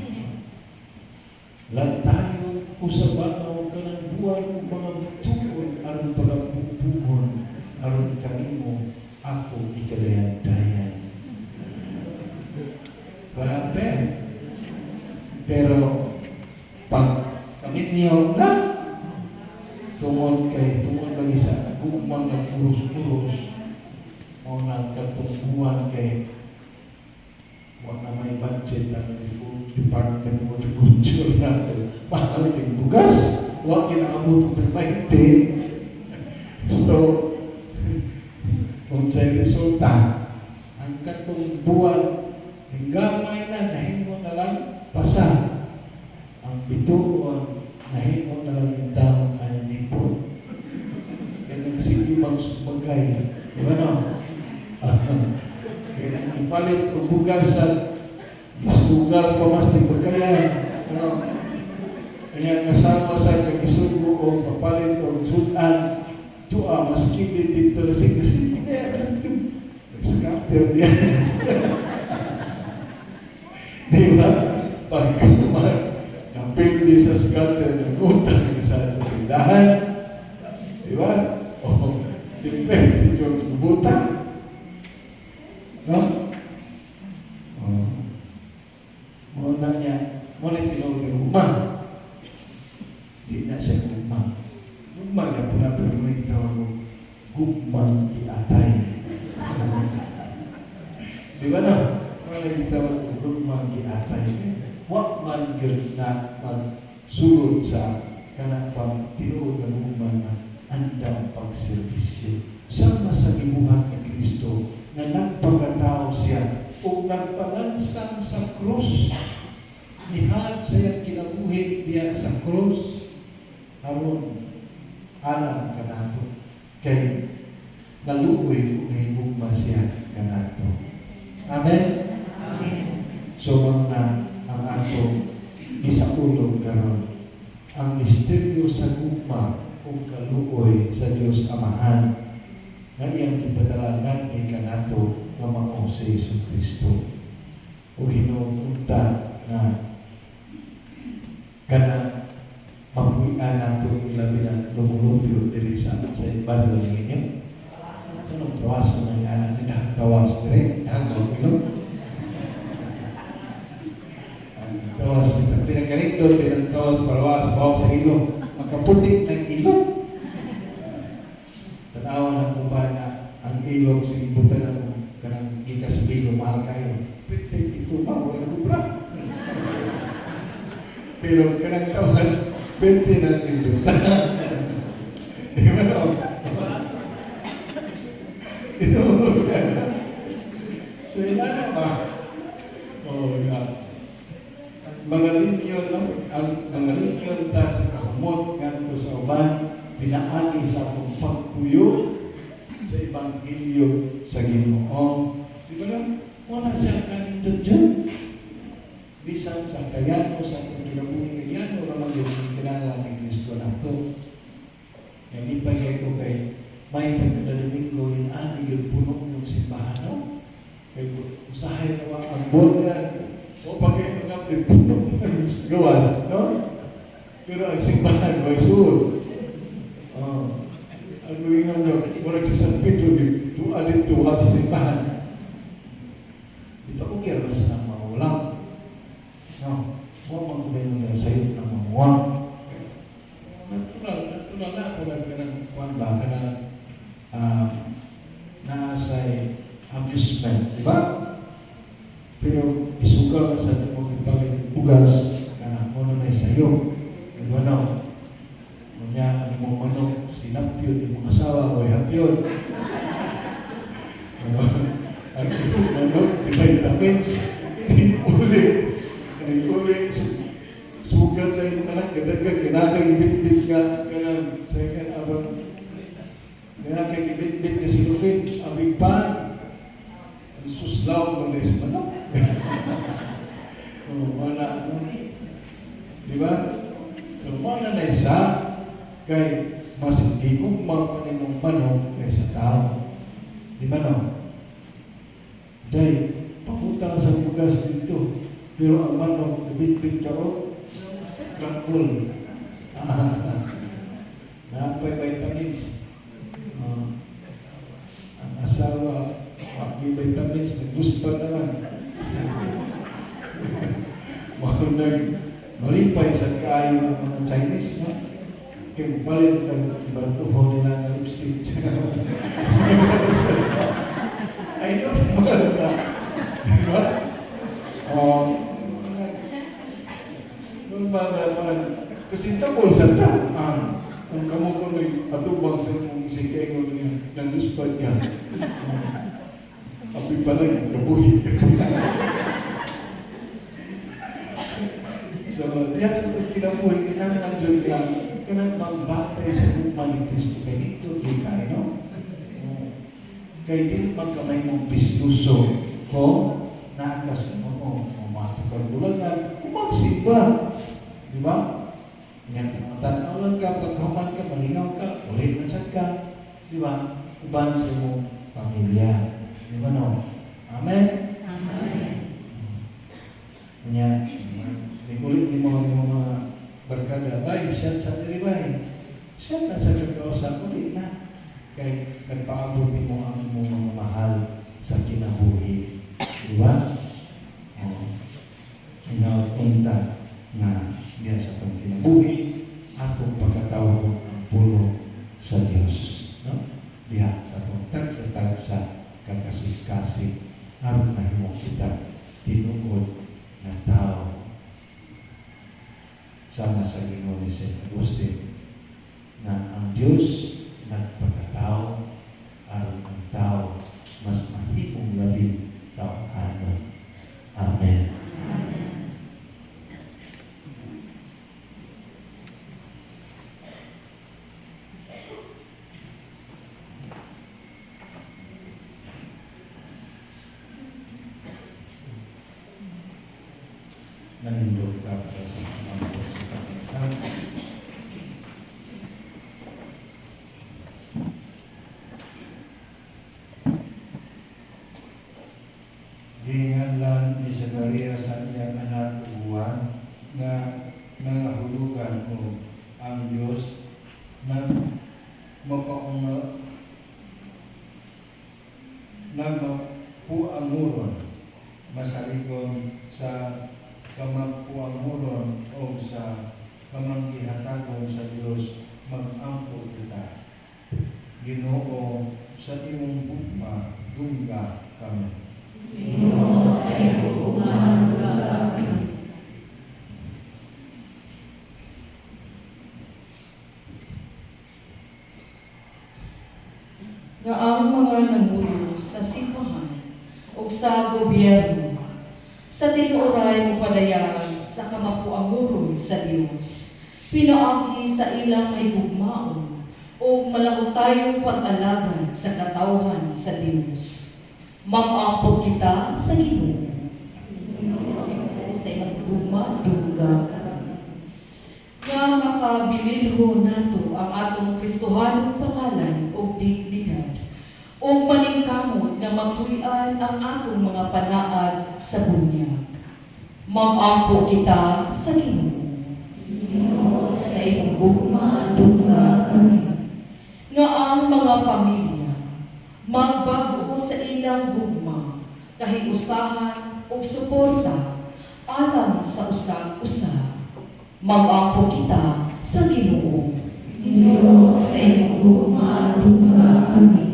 Lantayo ko sa bataw ka ng buwan o mga bituon aron pagkapupuhon aron kanimo ako ikadayan-dayan. Grabe. Pero pag kami niyo na tungod lagi sa gugmang na puros-puros o na katumbuhan kay wala may budget ang Department of Agriculture natin. Mahal kayong bugas, wala kinaabot ng 20. So, kung sa'y resulta, ang katong buwan, hinggamay na, nahimo na lang pasa. Ang bituon, nahimo na lang yung taong ay nipon. Kaya nagsige magsubagay. Diba no? Kaya ipalit o bugas sa isugal pa mas tigpagkayan. Kaya kasama sa kagisugo o papalit o sudan, tuwa, mas kibit dito na siguro. Nag-scatter niya. Di ba? Pagkaman, napindi sa scatter, nag-utang sa tindahan. Di ba? O, dipende yung butang. No? Muna niya, muna tinawag ng gugma. Di na siya gugma. Gugma niya po na pero may tinawag ng gugmang iatay. Di ba na? Muna tinawag ng gugmang iatay. Wak man yun na magsulod sa kanapang tinuod ng gugma na andang pagservisyo. Sama sa ibuhat ni Kristo na nagpagkatao siya o nagpalansang sa krus. Nihad sa iyang kinabuhi diya sa krus. Aron, alam ka nato. Kay naluoy o nahigugma siya ka nato. Amen? Amen. So, mga ang ato isaulog karon ang misteryo sa gugma o kaluoy sa Diyos Amahan nga iyang gipadalangan kay kanato nga mao si Hesus Kristo. O hinuunta na kana mabuhian nato ilabi na lumulupyo diri sa baryo ninyo. Anong tawas na may anak nila? Tawas dire? Nagulupyo? Tawas nito. Pinagkalindot, pinagtawas, parawas, bawa sa ilong. Makaputik ng ilong. Tanawa na kung ba na ang ilong sa ibutan ng kanang kita sa ilong, mahal kayo. Pitik ito, mawala kubra. Pero kanang tawas, 20 ng ilong. Di ba no? Ito. So, inana ba? Oh, yeah. Mga linyon, no? Ang mga linyon ta sa kahamot nganto sa uban, pinaagi sa akong pagpuyo sa Ebanghelyo sa Ginoo. Di ba lang? Wala siya kanindot dyan. Bisan sa kayano, sa akong kinabuhi kayano, naman yung kinala ng Kristo na ito. Yan ipagay ko kay may pagkadaliminggo yung ani yung puno ng simbahan, no? Kaya usahay naman ang borgan o pagay mga puno ng gawas, no? Pero ang simbahan may sur. Ang gawin nyo, mula sa San Pedro, tuadin tuwa sa simbahan. Ito ko kaya sa nang mamulang. No? Huwag magkubayin nyo sa iyo ng mamulang. Natural na ako lang ka ng kuwan ba, ka na nasa'y amusement, di ba? Pero isugal ka sa mga ipalit bugas, ka na muna na sa'yo. Di ba no? Kanya, ang mong manok, sinapyod, yung mga asawa, o hapyod. Ang iyong manok, di vitamins, hindi uli, sugat na yung anak, kadagan, kinakagibit-bit ka ng second abang, kinakagibit-bit na sinufin, abig pan, suslaw mo na yung manok. Wala mo. Di ba? So, wala na isa, kay mas igugma pa nimong manok kaysa tao. Di ba no? Dahil, papunta sa bugas dito, pero ang manok, bit-bit ka o, kakul. Napay vitamins. Ang asawa, may vitamins, nagluspan naman. Malipay sa kayo ng mga Chinese, no? Kaya magpalit ng ibang tuho nila ng lipstick. Ay, ito, mahal na. Diba? Kasi tapos sa taan, kung kamu ko may patubang sa mong isikay niya, nangluspad ka. Api pala yung kabuhi. So, yan sa kinabuhi, kinanang dyan ka, kanang magbatay sa upan ni Kristo. Kaya dito, di kayo, no? Kaya di magkamay mong bisnuso ko, nakas mo, umatukang bulagan, umagsigba. Di ba? Yan, matanaw lang ka, pagkaman ka, malingaw ka, ulit na sad ka. Di ba? Uban sa mong pamilya. Di ba no? Amen?
Amen.
Kanya, kulit ni mga barkada, bay, siya sa diribay. Siya na sa kagawasa, kulit na. Kaya nagpaabot mo ang mga mahal sa kinabuhi. Di ba? Inaunta na diyan sa itong kinabuhi atong pagkatawag ang pulo sa Diyos. No? Diya sa itong tagsa-tagsa kakasik-kasik aron mahimo kita tinuod na tao sama sa Ginoo ni St. Agustin na ang Diyos nagpagkatao aron ang tao mas mahimong labi tao-anon. Amen. Nanindog ka para sa mga sa pagkakataon. ayon sa Dios mag-ampo kita. Ginoo, sa imong bugma dungga kami.
Ginoo, sa imong bugma dungga kami.
Nga ang mga nangulo sa simbahan o sa gobyerno sa tinuoray mo padayan sa kamapuanguron sa Dios, pinaagi sa ilang may gugmaon o malaho tayong pag-alagad sa katawhan sa Dios. Mag-ampo kita sa Ginoo. Sa ilang gugma, dungga kami. Nga makabililho nato ang atong Kristohanong pangalan o dignidad o maningkamot na mapulian ang atong mga panaad sa bunyag. Mag-ampo kita sa Ginoo.
Ginoo,
Sa imong gugma, dungga kami. Nga ang mga pamilya magbago sa ilang gugma, kahiusahan o suporta alang sa usag-usa. Mag-ampo kita sa Ginoo.
Ginoo, sa imong gugma dungga kami.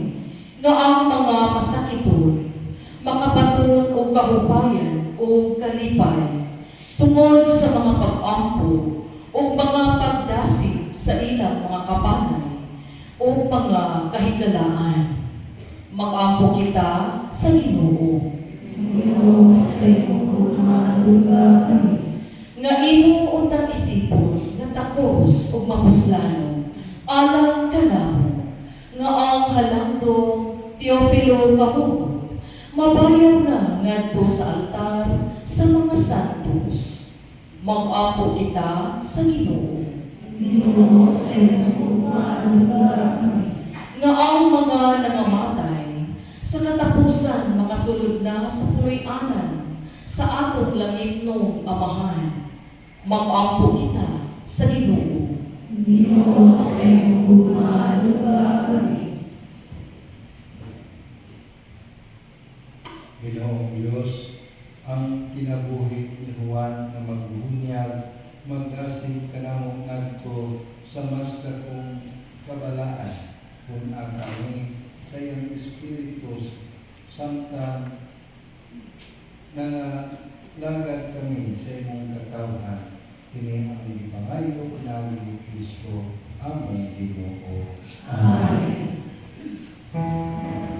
Nga ang mga masakiton, makabaton o kahubayan o kalipay, tungod sa mga pag-ampo o mga pagdasig sa ilang mga kabanay o mga kahigalaan. Mag-ampo kita sa Ginoo.
Ginoo, sa imong gugma dungga kami.
Nga imo untang isipon nga takos o mapuslano alang kanamo nga ang halangdong Teofilo kamo mabayaw na ngadto sa altar sa mga santos. Mag-ampo kita sa Ginoo.
Ginoo, sa imong gugma dungga kami.
Nga ang mga nangamatay sa katapusan makasulod na sa puloy-anan sa atong langitnong Amahan. Mag-ampo kita sa Ginoo.
Ginoo, sa imong gugma dungga kami.
Ginoong Diyos, ang kinabuhi ni Juan na magbunyag, magdasig kanamo ngadto sa mas dakong kabalaan kung kami sa iyang Espiritus samtang nangalagad kami sa imong katawhan. Kini ang ipangayo namin ni Kristo, among Ginoo.
Amen.
Ginoo,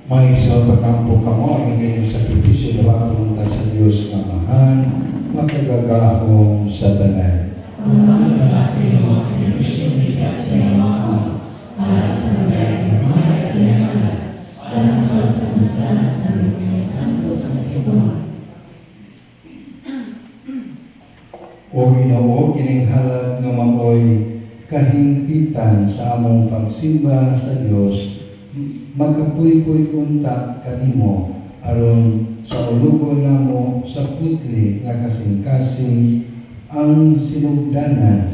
Maiso patampo ka mo ang inyong sakripisyo na punta sa Diyos nga mahal, makagagahong sa tanan.
Ang kasi mo sa Kristo ni kasi mo para sa bagay ng mga sinamala para sa sansa sa mga santos sa sitong.
O Ginoo, kining halad nga maoy kahingpitan sa among pagsimba sa Dios, magkapuy-puy unta kanimo aron sa ulugon namo sa putli nga kasing-kasing ang sinugdanan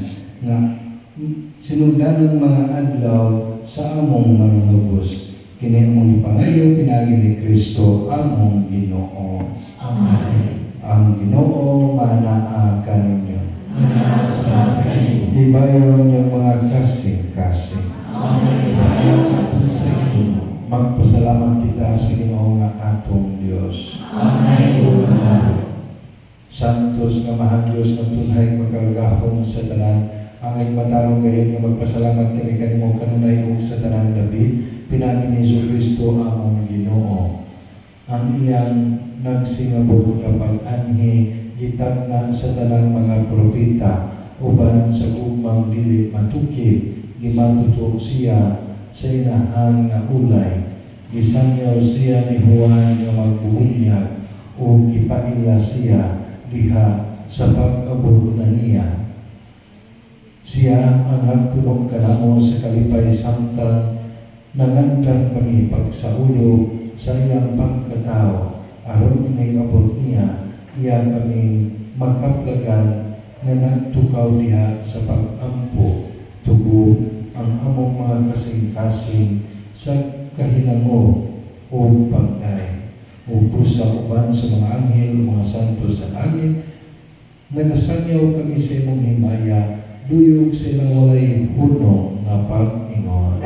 mga adlaw sa among manunubos. Kini among ipangayo pinagi ni Kristo among Ginoo.
Amen.
Ang Ginoo manaa kaninyo.
Manasa kayo.
Ibayon yung mga kasing-kasing.
Amen. Ayaw at sa iyo.
Magpasalamat kita sa Ginoo nga atong Dios.
Amen.
Santos nga mahal Dios nga tunay magkagahom sa tanan, ang ay matarong gayon nga magpasalamat kami kanimo kanunay ug sa tanan gabi, pinagi ni Hesus Kristo among Ginoo. Ang iyang nagsingabot kapag anhi gitagna sa tanang mga propeta uban sa gugmang dili matukib, gimatuto siya sa inahan nga ulay, gisanyaw siya ni Juan nga magbuhunyag o gipaila siya diha sa pag-abot na niya. Siya ang nagtulong kanamo sa kalipay samtang nangandan kami pagsaulo sa iyang pagkatao aron inayabot niya iya kami magkaplagan nga nagtukaw diha sa pag-ampo tugo ang among mga kasing-kasing sa kahilango o pagday o pusa uban sa mga anghel o mga santo sa langit. Nagasanyaw kami sa imong himaya duyog sa ilang walay huno nga pag-ingon.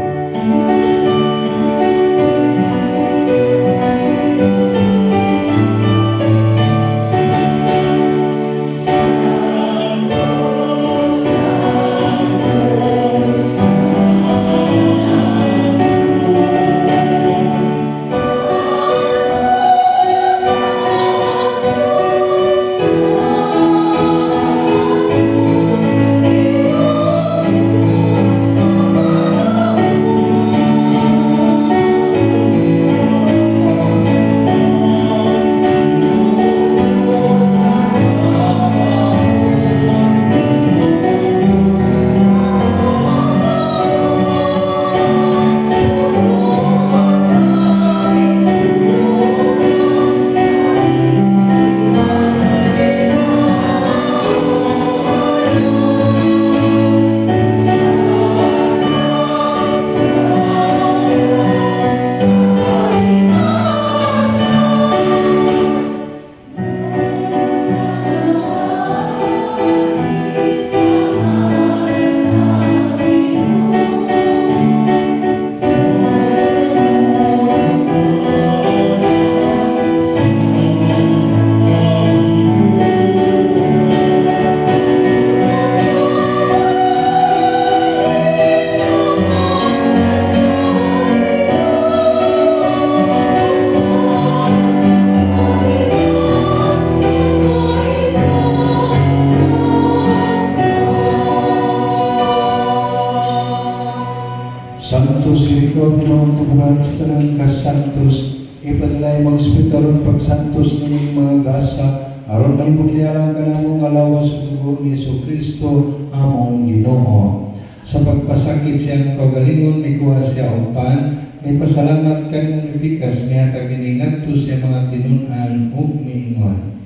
Santos ikaw Ginoong tubuhan sa tanang kasantos, ipadalay mga espitaron pagsantos ng mga gasa, aron na ibukliaran ka namong alawas sa dugo ni Hesus Kristo among Ginoo. Sa pagpasakit siyang kagalingon, may kuha siya upan, may pasalamat ka mong ibikas, may hatag iningadto siya mga tinunan o miingon.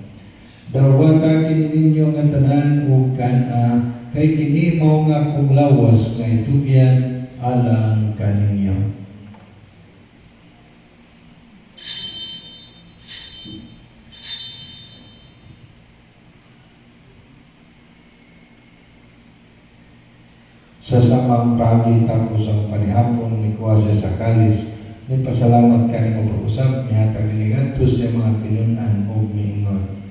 Dawata kini ninyo nga tanan o kana, kay kini mao nga kong lawas nga itugyan alang kaninyo. Sa samang pagi tapos ang panihapon ni kuwasa sa kalis, may pasalamat ka ni mo pag-usap niya tagligantos sa mga pinunan o miingon.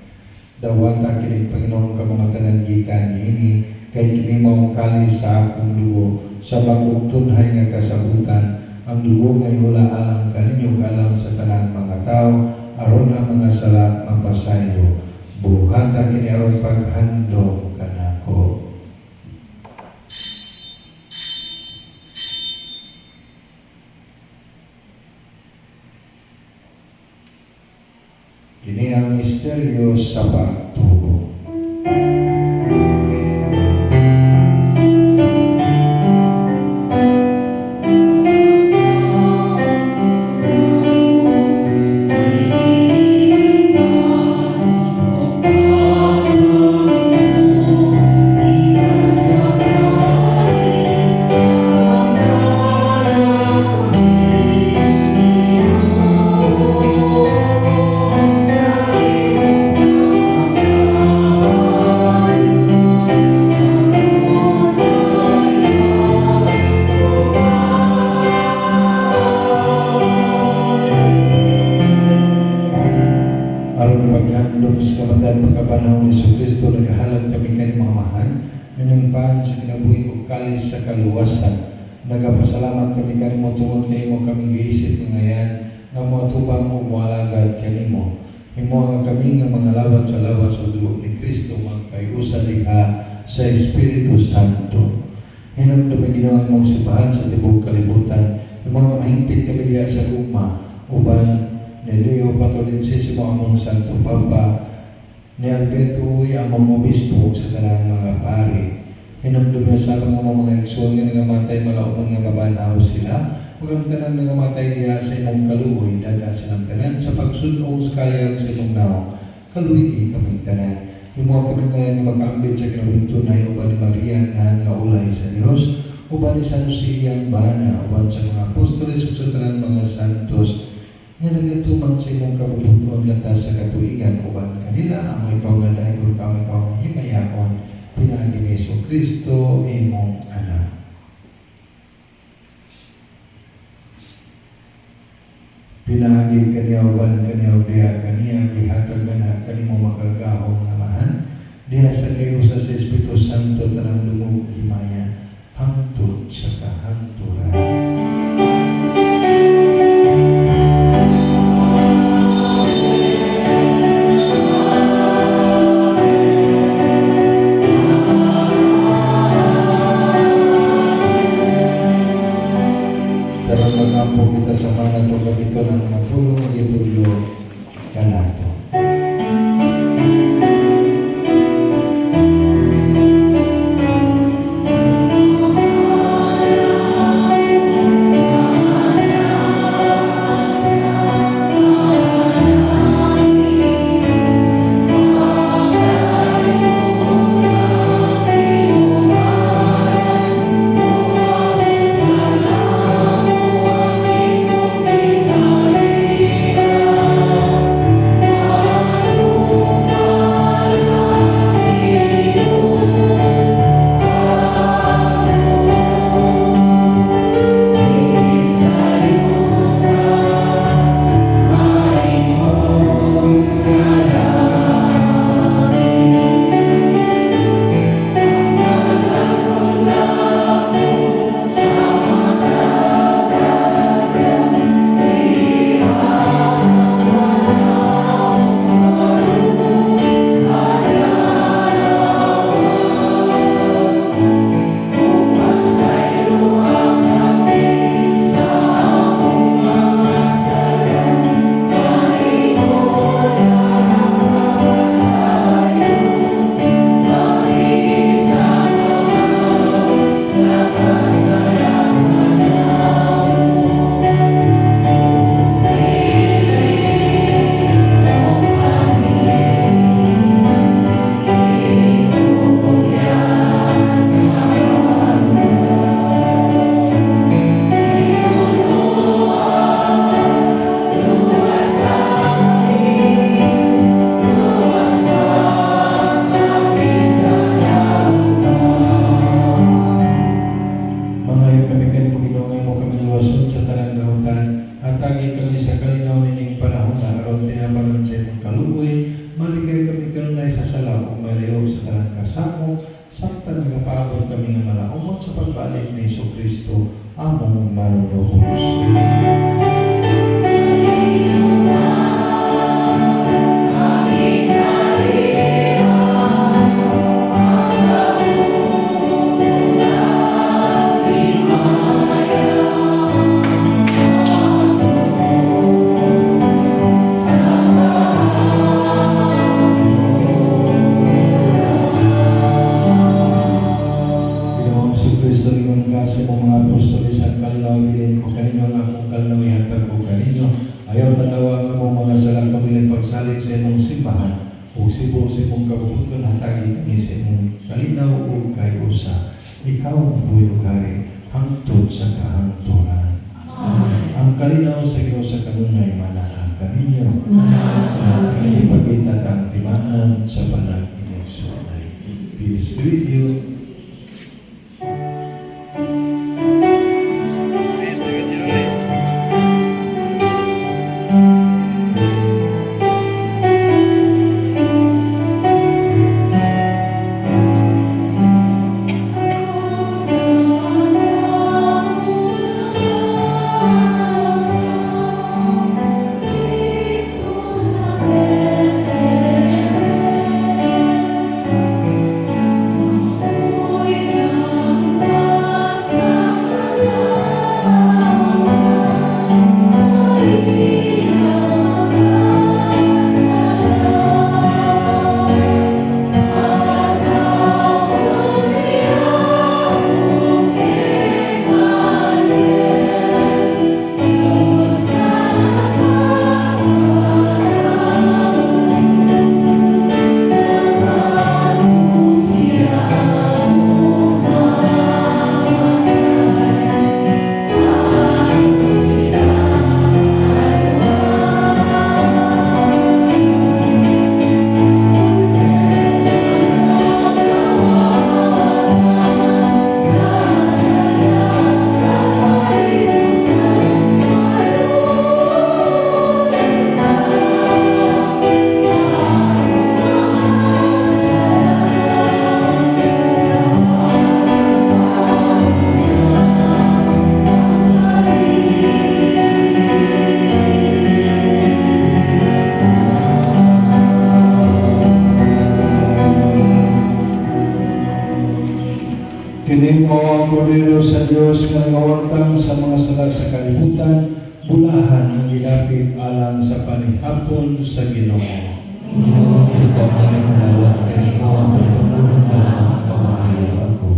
Dawata kini Panginoon ka mga tananggikan niini, kay kini mao kalis sa akong dugo, sa bagong tunhay nga kasabutan, ang dugo nga iula alang kaninyo alang sa mga tao aron ang mga sala mapasaylo. Buhatan kini aron paghandog kanako. Kini ang misteryo sa pagtubo. Aron paghandog sa kamatan pagkapanahon ni Jesucristo, naghahalan kami kay mga mahal, minungpahan sa kinabuhi ug kalis sa kaluwasan. Nagapasalamat kami kanimo tungod nimo kami giisip ngayan nga moatubang mo moalagad kanimo. Himo nga kami nga mga lawat sa lawas sa dugo ni Kristo magkayusa diha sa Espiritu Santo. Hinamdum ang ginawa mong sipahan sa tibok kalibutan, yung mga mahingpit kami diha sa gugma, uban ni Leo Patolensis mo among Santo Papa, ni Alberto Uy among obispo sa tanang mga pari. Hinamdum niya sa mga eksyon nga nangamatay malaumon nga kabanaw sila, huwag tanan nangamatay niya sa imong kaluoy, dada silang tanan sa pagsunog sa kayang sa imong naong, kaluoy kaming tanan. Himuha kami ngayon na mag-ambit sa kinawing tunay uban ni Maria na naulay sa Diyos, uban ni San Jose ang bana, uban sa mga apostoles ug sa tanan mga santos, nga nagatuman sa imong kabubuton latas sa katuigan uban kanila ang ikaw nga dayon kami ikaw nga himayaon pinagi ni Jesucristo imong anak. Pinagi kaniya uban kaniya diha kaniya gihatag na kanimo makagahom nga mahan diha sa kayo sa Espiritu Santo tanang dumog himaya hangtod sa kahanturan. Dalam mengampu kita sama nato kapito ng matulong magitulo kanato. pagbalik ni Jesucristo among manunuhos. Ayaw tanawa nga mong mga salang pamilyang pagsalit sa imong simbahan o sibong-sibong kabuton hatagi kami sa imong kalinaw o kay usa. Ikaw ang buhay kari hangtod sa kahangturan. Ang kalinaw sa Ginoo sa kanunay manahan kaninyo. Ipakita ang timanan sa banal inigsunay. Peace with you. Kini mo ang Kordero sa Diyos nga ngawatang sa mga sala sa kalibutan, bulahan ng ilapit alang sa panihapon sa Ginoo.
Ginoo, ikaw ang manalawat kay ikaw ang pagpapulong na ang pamahayaw ako.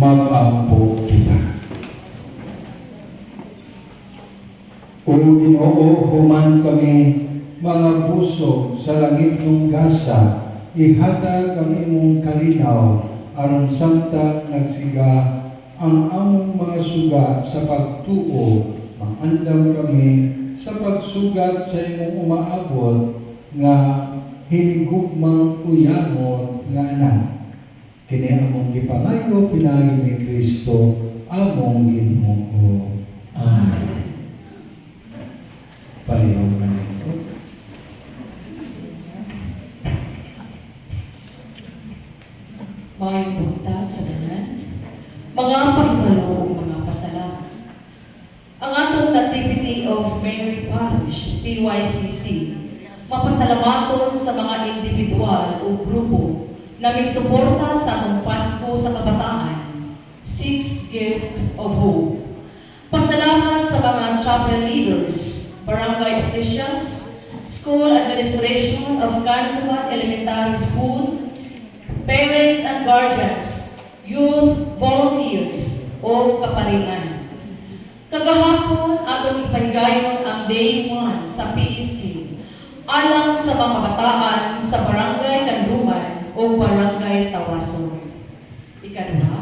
mag-ampo kita. O Ginoo, human kami mga busog sa langit ng gasa, ihatag ang imong kalinaw, aron samtang nagsiga ang among mga suga sa pagtuo, maandam kami sa pagsugat sa imong umaabot nga hinigugmang uyamon nga anak. Kini among gipangayo pinagi ni Kristo among Ginoo.
Amen.
Palihaw na nito.
Mayong buntag sa tanan, mga pagmalo o mga pasalamat. Ang atong Nativity of Mary Parish, PYCC, mapasalamaton sa mga individual o grupo na nagsuporta sa atong Pasko sa Kabataan, 6 Gift of Hope. Pasalamat sa mga chapel leaders, barangay officials, school administration of Cantuan Elementary School, parents and guardians, youth volunteers, o kaparingan. Kagahapon atong ipahigayon ang Day 1 sa PSK alang sa mga kabataan sa Barangay Kanduman o Barangay Tawason. Ikaduha,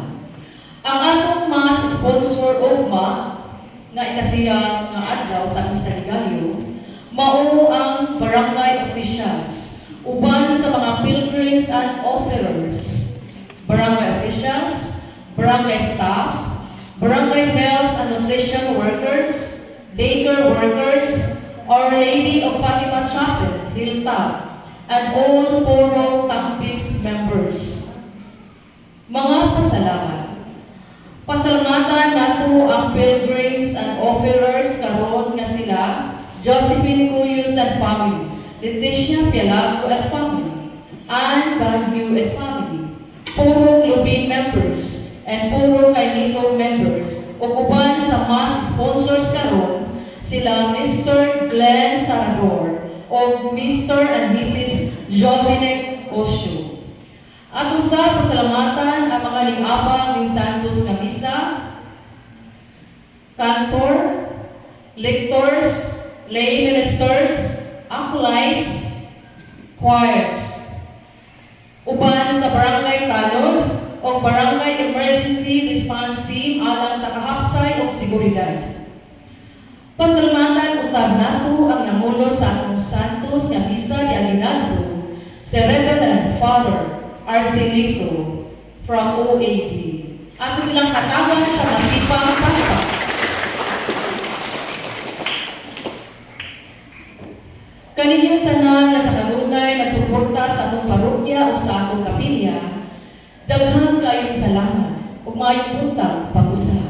ang atong mas sponsor ugma nga ikasiyang nga adlaw sa Misaligayo, mao ang barangay officials uban sa mga pilgrims and offerers, barangay officials, barangay staffs, barangay health and nutrition workers, daycare workers, Our Lady of Fatima Chapel, Hilltop, and all Poro Tampis members. Mga pasalamat. Pasalamatan nato ang pilgrims and offerers karon nga sila Josephine Cuyos and family, Leticia Pialago and family, Anne Baguio and family, Puro Lubin members, and Puro Kainito members, o uban sa mas sponsors karon sila Mr. Glenn Sanador o Mr. and Mrs. Jovinet Osho. At usa pasalamatan ang mga lingapang ni Santos nga misa, kantor, lectors, lay ministers, acolytes, choirs. Uban sa Barangay Tanod o Barangay Emergency Response Team alang sa kahapsay o seguridad. Pasalamatan usab nato ang nangulo sa atong Santos nga misa di Aguinaldo, si Reverend Father Arcelito from OAD. Ato silang katawan sa masipang pagpa. Kaninyong tanan na sa kanunay nagsuporta sa atong parokya o sa atong kapilya, daghang kayong salamat ug maayong buntag pag-usab.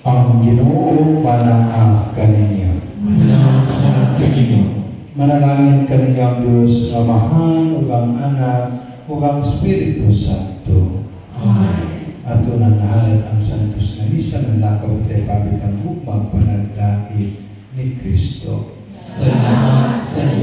Ang Ginoo panaa kaninyo.
Manasa kanimo.
Manalangin kaninyo ang Diyos, Amahan, ug ang Anak, ug ang Espiritu Santo.
Amen.
Ato na nahalad ang Santos na misa ng lakaw tayo pabit ang hukmang panagdait ni Kristo.
Salamat sa